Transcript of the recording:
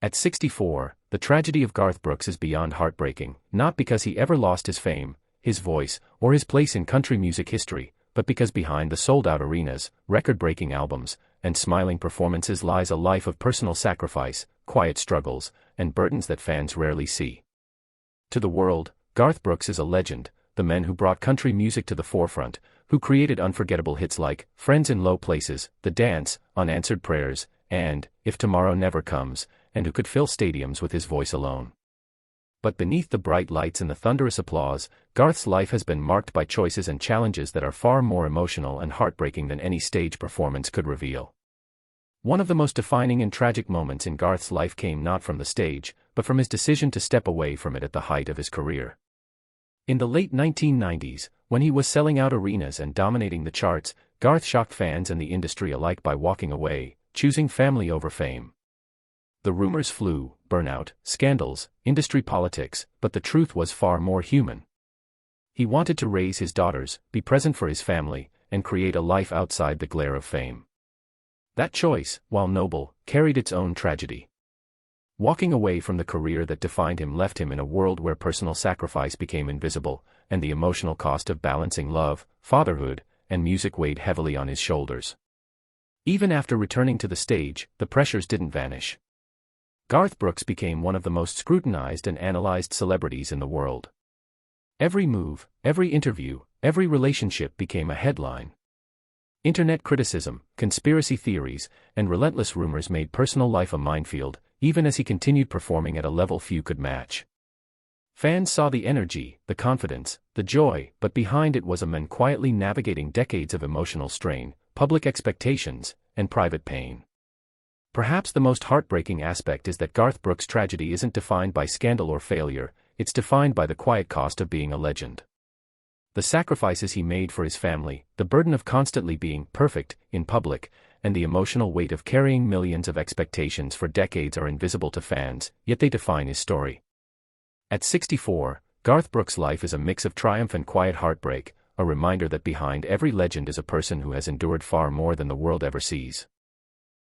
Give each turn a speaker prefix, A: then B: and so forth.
A: At 64, the tragedy of Garth Brooks is beyond heartbreaking, not because he ever lost his fame, his voice, or his place in country music history, but because behind the sold-out arenas, record-breaking albums, and smiling performances lies a life of personal sacrifice, quiet struggles, and burdens that fans rarely see. To the world, Garth Brooks is a legend, the man who brought country music to the forefront, who created unforgettable hits like Friends in Low Places, The Dance, Unanswered Prayers, and If Tomorrow Never Comes, and who could fill stadiums with his voice alone. But beneath the bright lights and the thunderous applause, Garth's life has been marked by choices and challenges that are far more emotional and heartbreaking than any stage performance could reveal. One of the most defining and tragic moments in Garth's life came not from the stage, but from his decision to step away from it at the height of his career. In the late 1990s, when he was selling out arenas and dominating the charts, Garth shocked fans and the industry alike by walking away, choosing family over fame. The rumors flew, burnout, scandals, industry politics, but the truth was far more human. He wanted to raise his daughters, be present for his family, and create a life outside the glare of fame. That choice, while noble, carried its own tragedy. Walking away from the career that defined him left him in a world where personal sacrifice became invisible, and the emotional cost of balancing love, fatherhood, and music weighed heavily on his shoulders. Even after returning to the stage, the pressures didn't vanish. Garth Brooks became one of the most scrutinized and analyzed celebrities in the world. Every move, every interview, every relationship became a headline. Internet criticism, conspiracy theories, and relentless rumors made personal life a minefield, even as he continued performing at a level few could match. Fans saw the energy, the confidence, the joy, but behind it was a man quietly navigating decades of emotional strain, public expectations, and private pain. Perhaps the most heartbreaking aspect is that Garth Brooks' tragedy isn't defined by scandal or failure, it's defined by the quiet cost of being a legend. The sacrifices he made for his family, the burden of constantly being perfect in public, and the emotional weight of carrying millions of expectations for decades are invisible to fans, yet they define his story. At 64, Garth Brooks' life is a mix of triumph and quiet heartbreak, a reminder that behind every legend is a person who has endured far more than the world ever sees.